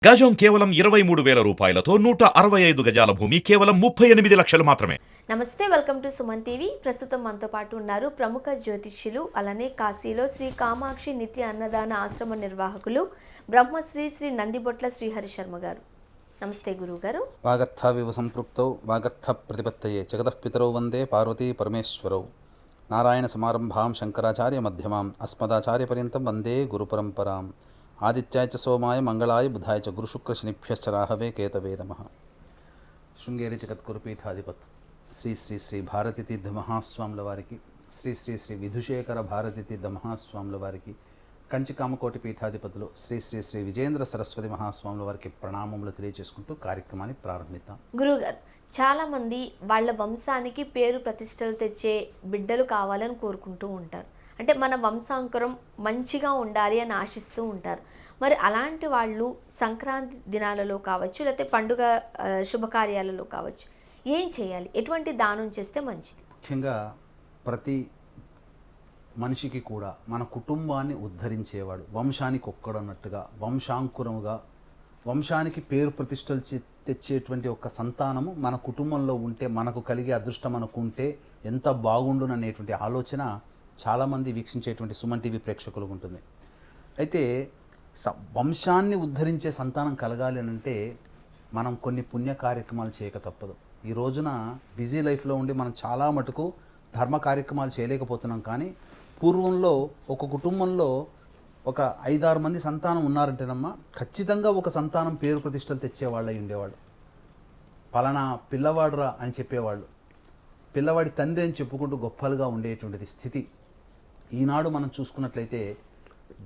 గజం కేవలం 23,000 రూపాయలతో 165 గజాల భూమి కేవలం 38 లక్షలు మాత్రమే. నమస్తే, వెల్కమ్ టు సుమన్ టీవీ. ప్రస్తుతం మనతో పాటు ఉన్నారు ప్రముఖ జ్యోతిష్యులు, అలానే కాశీలో శ్రీ కామాక్షి నిత్య అన్నదాన ఆశ్రమ నిర్వాహకులు బ్రహ్మశ్రీ శ్రీ నందిబొట్ల శ్రీహరి శర్మ గారు. నమస్తే గురువుగారు. వాగర్థావివ సంపృక్తౌ వాగర్థ ప్రతిపత్తయే జగతః పితరౌ వందే పార్వతీ పరమేశ్వరౌ. నారాయణ సమారంభాం శంకరాచార్య మధ్యమాం అస్మదాచార్య పర్యంతం వందే గురుపరంపరాం. ఆదిత్యాయ చ సోమాయ మంగళాయ బుధాయ చ గురుశుక్రశనిభ్యశ్చ రాహవే కేతవే నమః. శృంగేరి జగద్గురుపీఠాధిపత్ శ్రీ శ్రీ శ్రీ భారతీ తీర్థ మహాస్వాముల వారికి, శ్రీ శ్రీ శ్రీ విధుశేఖర భారతీ తీర్థ మహాస్వాముల వారికి, కంచి కామకోటి పీఠాధిపతులు శ్రీ శ్రీ శ్రీ విజేంద్ర సరస్వతి మహాస్వాముల వారికి ప్రణామములు తెలియజేసుకుంటూ కార్యక్రమాన్ని ప్రారంభిద్దాం. గురువుగారు, చాలామంది వాళ్ళ వంశానికి పేరు ప్రతిష్టలు తెచ్చే బిడ్డలు కావాలని కోరుకుంటూ ఉంటారు. అంటే మన వంశాంకురం మంచిగా ఉండాలి అని ఆశిస్తూ ఉంటారు. మరి అలాంటి వాళ్ళు సంక్రాంతి దినాలలో కావచ్చు, లేకపోతే పండుగ శుభకార్యాలలో కావచ్చు, ఏం చేయాలి? ఎటువంటి దానం చేస్తే మంచిది? ముఖ్యంగా ప్రతి మనిషికి కూడా మన కుటుంబాన్ని ఉద్ధరించేవాడు, వంశానికి ఒక్కడన్నట్టుగా, వంశాంకురముగా, వంశానికి పేరు ప్రతిష్టలు తెచ్చేటువంటి ఒక సంతానము మన కుటుంబంలో ఉంటే, మనకు కలిగే అదృష్టం అనుకుంటే ఎంత బాగుండుననేటువంటి ఆలోచన చాలామంది వీక్షించేటువంటి సుమన్ టీవీ ప్రేక్షకులకు ఉంటుంది. అయితే వంశాన్ని ఉద్ధరించే సంతానం కలగాలి అని అంటే మనం కొన్ని పుణ్య కార్యక్రమాలు చేయక తప్పదు. ఈ రోజున బిజీ లైఫ్లో ఉండి మనం చాలా మటుకు ధర్మ కార్యక్రమాలు చేయలేకపోతున్నాం. కానీ పూర్వంలో ఒక కుటుంబంలో ఒక 5-6 మంది సంతానం ఉన్నారంటేనమ్మా, ఖచ్చితంగా ఒక సంతానం పేరు ప్రతిష్టలు తెచ్చేవాళ్ళు అయి ఉండేవాళ్ళు. పలానా పిల్లవాడురా అని చెప్పేవాళ్ళు, పిల్లవాడి తండ్రి అని చెప్పుకుంటూ గొప్పలుగా ఉండేటువంటిది స్థితి. ఈనాడు మనం చూసుకున్నట్లయితే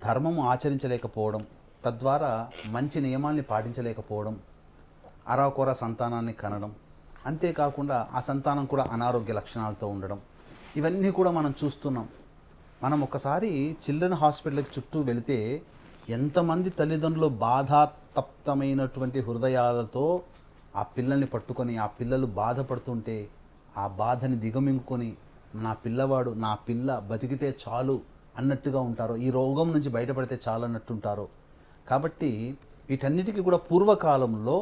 ధర్మము ఆచరించలేకపోవడం, తద్వారా మంచి నియమాల్ని పాటించలేకపోవడం, అరాకొర సంతానాన్ని కనడం, అంతేకాకుండా ఆ సంతానం కూడా అనారోగ్య లక్షణాలతో ఉండడం, ఇవన్నీ కూడా మనం చూస్తున్నాం. మనం ఒకసారి చిల్డ్రన్ హాస్పిటల్కి చుట్టూ వెళితే ఎంతమంది తల్లిదండ్రులు బాధాతప్తమైనటువంటి హృదయాలతో ఆ పిల్లల్ని పట్టుకొని, ఆ పిల్లలు బాధపడుతుంటే ఆ బాధని దిగమింగుకొని, నా పిల్లవాడు, నా పిల్ల బతికితే చాలు అన్నట్టుగా ఉంటారో, ఈ రోగం నుంచి బయటపడితే చాలు అన్నట్టుంటారో. కాబట్టి వీటన్నిటికీ కూడా పూర్వకాలంలో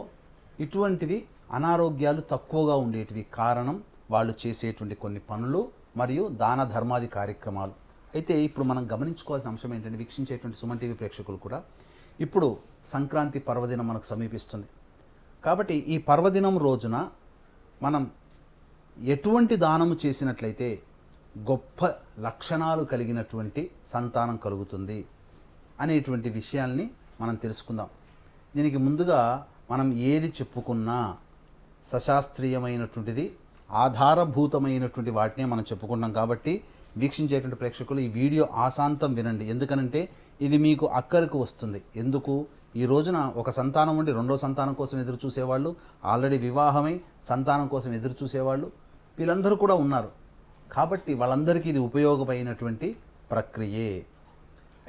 ఇటువంటివి అనారోగ్యాలు తక్కువగా ఉండేటివి. కారణం వాళ్ళు చేసేటువంటి కొన్ని పనులు మరియు దాన ధర్మాది కార్యక్రమాలు. అయితే ఇప్పుడు మనం గమనించుకోవాల్సిన అంశం ఏంటంటే, వీక్షించేటువంటి సుమన్ టీవీ ప్రేక్షకులు కూడా, ఇప్పుడు సంక్రాంతి పర్వదినం మనకు సమీపిస్తుంది. కాబట్టి ఈ పర్వదినం రోజున మనం ఎటువంటి దానము చేసినట్లయితే గొప్ప లక్షణాలు కలిగినటువంటి సంతానం కలుగుతుంది అనేటువంటి విషయాల్ని మనం తెలుసుకుందాం. దీనికి ముందుగా మనం ఏది చెప్పుకున్నా సశాస్త్రీయమైనటువంటిది, ఆధారభూతమైనటువంటి వాటినే మనం చెప్పుకుంటాం. కాబట్టి వీక్షించేటువంటి ప్రేక్షకులు ఈ వీడియో ఆశాంతం వినండి. ఎందుకనంటే ఇది మీకు అక్కరకు వస్తుంది. ఎందుకు? ఈ రోజున ఒక సంతానం ఉండి రెండో సంతానం కోసం ఎదురు చూసేవాళ్ళు, ఆల్రెడీ వివాహమై సంతానం కోసం ఎదురు చూసేవాళ్ళు, వీళ్ళందరూ కూడా ఉన్నారు. కాబట్టి వాళ్ళందరికీ ఇది ఉపయోగమైనటువంటి ప్రక్రియే.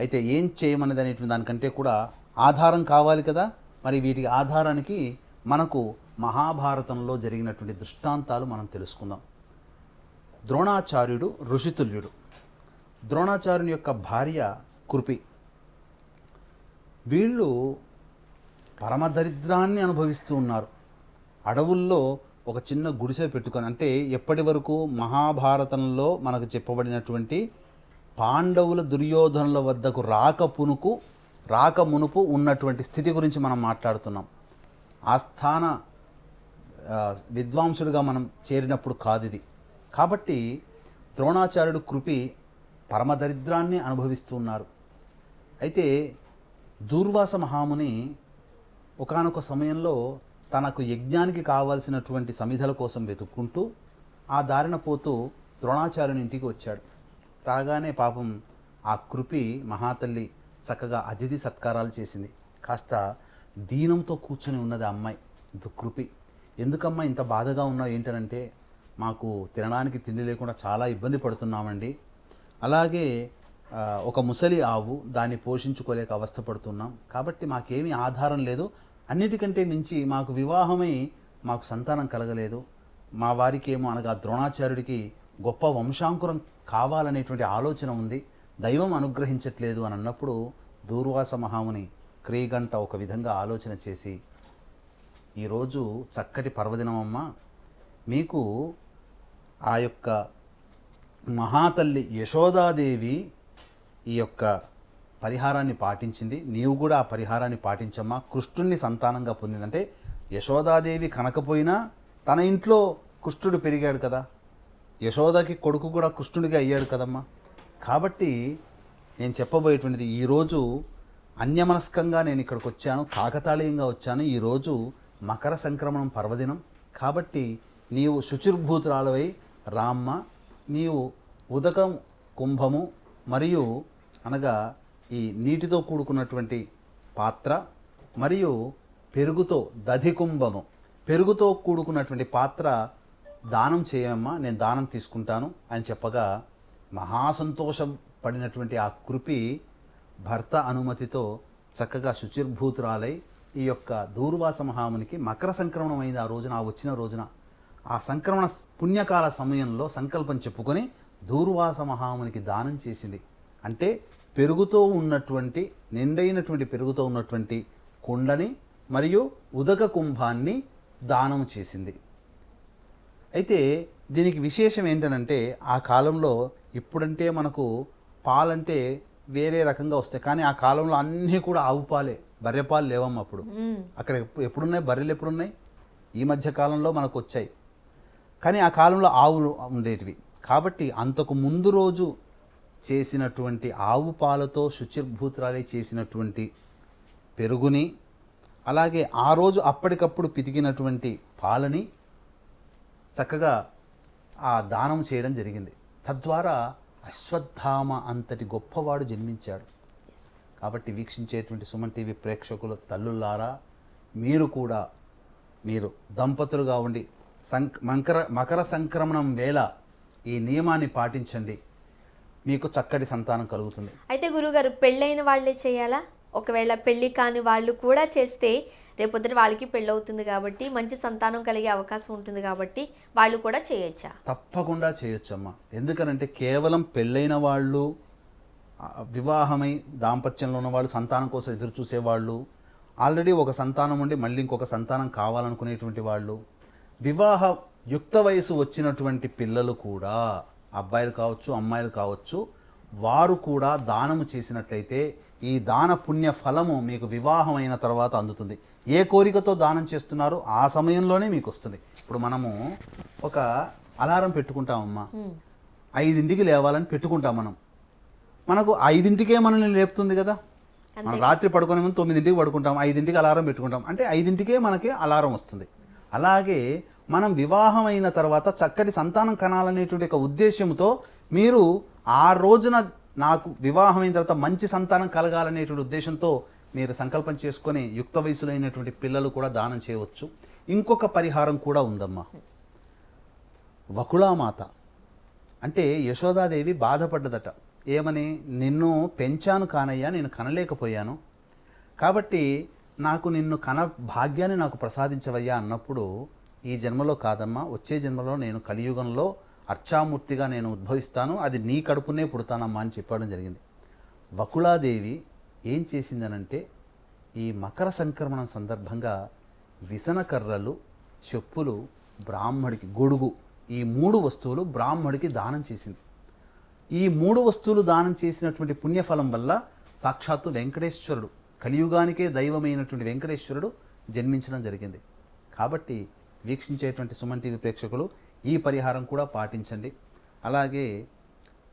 అయితే ఏం చేయమన్నది అనేటువంటి దానికంటే కూడా ఆధారం కావాలి కదా. మరి వీటి ఆధారానికి మనకు మహాభారతంలో జరిగినటువంటి దృష్టాంతాలు మనం తెలుసుకుందాం. ద్రోణాచార్యుడు ఋషితుల్యుడు. ద్రోణాచార్యుని యొక్క భార్య కృపి. వీళ్ళు పరమదరిద్రాన్ని అనుభవిస్తూ ఉన్నారు. అడవుల్లో ఒక చిన్న గుడిసె పెట్టుకొని, అంటే ఎప్పటి వరకు మహాభారతంలో మనకు చెప్పబడినటువంటి పాండవుల దుర్యోధనుల వద్దకు రాక మునుపు ఉన్నటువంటి స్థితి గురించి మనం మాట్లాడుతున్నాం. ఆస్థాన విద్వాంసుడిగా మనం చేరినప్పుడు కాదు ఇది. కాబట్టి ద్రోణాచార్యుడు కృపి పరమదరిద్రాన్ని అనుభవిస్తూ ఉన్నారు. అయితే దూర్వాస మహాముని ఒకానొక సమయంలో తనకు యజ్ఞానికి కావాల్సినటువంటి సమిధల కోసం వెతుక్కుంటూ ఆ దారిన పోతూ ద్రోణాచార్యుని ఇంటికి వచ్చాడు. రాగానే పాపం ఆ కృపి మహాతల్లి చక్కగా అతిథి సత్కారాలు చేసింది. కాస్త దీనంతో కూర్చుని ఉన్నది ఆ అమ్మాయి కృపి. ఎందుకమ్మా ఇంత బాధగా ఉన్నావు ఏంటనంటే, మాకు తినడానికి తిండి లేకుండా చాలా ఇబ్బంది పడుతున్నామండి. అలాగే ఒక ముసలి ఆవు, దాన్ని పోషించుకోలేక అవస్థపడుతున్నాం. కాబట్టి మాకేమీ ఆధారం లేదు. అన్నిటికంటే మించి మాకు వివాహమై మాకు సంతానం కలగలేదు. మా వారికి ఏమో, అనగా ద్రోణాచార్యుడికి గొప్ప వంశాంకురం కావాలనేటువంటి ఆలోచన ఉంది, దైవం అనుగ్రహించట్లేదు అని అన్నప్పుడు దూర్వాస మహాముని క్రీగంట ఒక విధంగా ఆలోచన చేసి ఈరోజు చక్కటి పర్వదినమమ్మ, మీకు ఆ యొక్క మహాతల్లి యశోదాదేవి ఈ యొక్క పరిహారాన్ని పాటించింది, నీవు కూడా ఆ పరిహారాన్ని పాటించమ్మా. కృష్ణుణ్ణి సంతానంగా పొందిందంటే యశోదాదేవి కనకపోయినా తన ఇంట్లో కృష్ణుడు పెరిగాడు కదా, యశోదకి కొడుకు కూడా కృష్ణుడిగా అయ్యాడు కదమ్మా. కాబట్టి నేను చెప్పబోయేటువంటిది, ఈరోజు అన్యమనస్కంగా నేను ఇక్కడికి వచ్చాను, కాకతాళీయంగా వచ్చాను. ఈరోజు మకర సంక్రమణం పర్వదినం కాబట్టి నీవు శుచిర్భూతురాలవై రామ్మ, నీవు ఉదకం కుంభము మరియు అనగా ఈ నీటితో కూడుకున్నటువంటి పాత్ర మరియు పెరుగుతో దధికుంభము, పెరుగుతో కూడుకున్నటువంటి పాత్ర దానం చేయమ్మా, నేను దానం తీసుకుంటాను అని చెప్పగా మహాసంతోషం పడినటువంటి ఆ కృపి భర్త అనుమతితో చక్కగా శుచిర్భూతురాలై ఈ యొక్క దూర్వాస మహామునికి మకర సంక్రమణం అయింది ఆ రోజున, ఆ వచ్చిన రోజున. ఆ సంక్రమణ పుణ్యకాల సమయంలో సంకల్పం చెప్పుకొని దూర్వాస మహామునికి దానం చేసింది. అంటే పెరుగుతో ఉన్నటువంటి నిండైనటువంటి పెరుగుతో ఉన్నటువంటి కుండని మరియు ఉదక కుంభాన్ని దానం చేసింది. అయితే దీనికి విశేషం ఏంటనంటే, ఆ కాలంలో ఇప్పుడంటే మనకు పాలంటే వేరే రకంగా వస్తాయి, కానీ ఆ కాలంలో అన్నీ కూడా ఆవు పాలే, బర్రె పాలు లేవమ్మ అప్పుడు. అక్కడ ఎప్పుడున్నాయి బర్రెలు, ఎప్పుడున్నాయి ఈ మధ్య కాలంలో మనకు వచ్చాయి, కానీ ఆ కాలంలో ఆవులు ఉండేటివి. కాబట్టి అంతకు ముందు రోజు చేసినటువంటి ఆవు పాలతో శుచిర్భూతురాలే చేసినటువంటి పెరుగుని, అలాగే ఆ రోజు అప్పటికప్పుడు పితికినటువంటి పాలని చక్కగా ఆ దానం చేయడం జరిగింది. తద్వారా అశ్వత్థామ అంతటి గొప్పవాడు జన్మించాడు. కాబట్టి వీక్షించేటువంటి సుమన్ టీవీ ప్రేక్షకులు తల్లులారా, మీరు కూడా మీరు దంపతులుగా ఉండి మకర సంక్రమణం వేళ ఈ నియమాన్ని పాటించండి, మీకు చక్కటి సంతానం కలుగుతుంది. అయితే గురుగారు, పెళ్ళైన వాళ్ళే చేయాలా? ఒకవేళ పెళ్ళి కాని వాళ్ళు కూడా చేస్తే రేపొద్దున వాళ్ళకి పెళ్ళవుతుంది కాబట్టి మంచి సంతానం కలిగే అవకాశం ఉంటుంది కాబట్టి వాళ్ళు కూడా చేయొచ్చా? తప్పకుండా చేయొచ్చమ్మా. ఎందుకనంటే కేవలం పెళ్ళైన వాళ్ళు, వివాహమై దాంపత్యంలో ఉన్న వాళ్ళు, సంతానం కోసం ఎదురు చూసేవాళ్ళు, ఆల్రెడీ ఒక సంతానం ఉండి మళ్ళీ ఇంకొక సంతానం కావాలనుకునేటువంటి వాళ్ళు, వివాహ యుక్త వయసు వచ్చినటువంటి పిల్లలు కూడా, అబ్బాయిలు కావచ్చు అమ్మాయిలు కావచ్చు, వారు కూడా దానము చేసినట్లయితే ఈ దాన పుణ్య ఫలము మీకు వివాహం అయిన తర్వాత అందుతుంది. ఏ కోరికతో దానం చేస్తున్నారో ఆ సమయంలోనే మీకు వస్తుంది. ఇప్పుడు మనము ఒక అలారం పెట్టుకుంటామమ్మా, 5ంటికి లేవాలని పెట్టుకుంటాం మనం, మనకు 5ంటికే మనల్ని లేపుతుంది కదా. మనం రాత్రి పడుకునే ముందు 9ంటికి పడుకుంటాం, 5ంటికి అలారం పెట్టుకుంటాం, అంటే 5ంటికే మనకి అలారం వస్తుంది. అలాగే మనం వివాహం అయిన తర్వాత చక్కటి సంతానం కనాలనేటువంటి ఒక ఉద్దేశంతో మీరు ఆ రోజున నాకు వివాహం అయిన తర్వాత మంచి సంతానం కలగాలనేటువంటి ఉద్దేశంతో మీరు సంకల్పం చేసుకొని యుక్త వయసులైనటువంటి పిల్లలు కూడా దానం చేయవచ్చు. ఇంకొక పరిహారం కూడా ఉందమ్మా. వకుళామాత అంటే యశోదాదేవి బాధపడ్డదట. ఏమని? నిన్ను పెంచాను కానయ్యా, నేను కనలేకపోయాను, కాబట్టి నాకు నిన్ను కన భాగ్యాన్ని నాకు ప్రసాదించవయ్యా అన్నప్పుడు, ఈ జన్మలో కాదమ్మా, వచ్చే జన్మలో నేను కలియుగంలో అర్చామూర్తిగా నేను ఉద్భవిస్తాను, అది నీ కడుపునే పుడతానమ్మా అని చెప్పడం జరిగింది. వకుళాదేవి ఏం చేసిందనంటే, ఈ మకర సంక్రమణం సందర్భంగా విసనకర్రలు, చెప్పులు, బ్రాహ్మడికి గొడుగు, ఈ 3 వస్తువులు బ్రాహ్మడికి దానం చేసింది. ఈ 3 వస్తువులు దానం చేసినటువంటి పుణ్యఫలం వల్ల సాక్షాత్తు వెంకటేశ్వరుడు, కలియుగానికే దైవమైనటువంటి వెంకటేశ్వరుడు జన్మించడం జరిగింది. కాబట్టి వీక్షించేటువంటి సుమన్ టీవీ ప్రేక్షకులు ఈ పరిహారం కూడా పాటించండి. అలాగే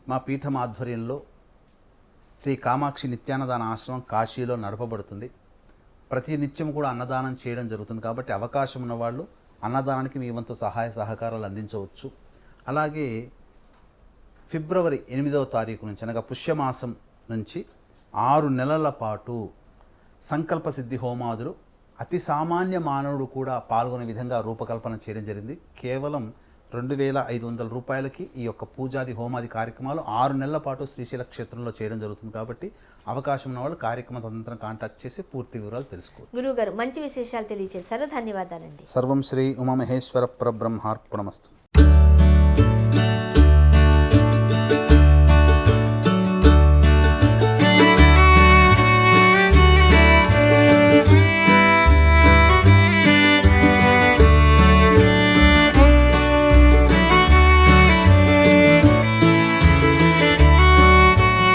మా పీఠం ఆధ్వర్యంలో శ్రీ కామాక్షి నిత్యాన్నదాన ఆశ్రమం కాశీలో నడపబడుతుంది. ప్రతి నిత్యం కూడా అన్నదానం చేయడం జరుగుతుంది. కాబట్టి అవకాశం ఉన్నవాళ్ళు అన్నదానానికి మీ వంతు సహాయ సహకారాలు అందించవచ్చు. అలాగే ఫిబ్రవరి 8వ తారీఖు నుంచి, అనగా పుష్యమాసం నుంచి 6 నెలల పాటు సంకల్ప సిద్ధి హోమాదులు అతి సామాన్య మానవుడు కూడా పాల్గొనే విధంగా రూపకల్పన చేయడం జరిగింది. కేవలం 2,500 రూపాయలకి ఈ యొక్క పూజాది హోమాది కార్యక్రమాలు 6 నెలల పాటు శ్రీశైల క్షేత్రంలో చేయడం జరుగుతుంది. కాబట్టి అవకాశం ఉన్న వాళ్ళు కార్యక్రమ తదనంతరం కాంటాక్ట్ చేసి పూర్తి వివరాలు తెలుసుకోవచ్చు. గురువుగారు మంచి విశేషాలు తెలియజేశారు, ధన్యవాదాలండి. సర్వం శ్రీ ఉమామహేశ్వర పరబ్రహ్మార్పణమస్తు.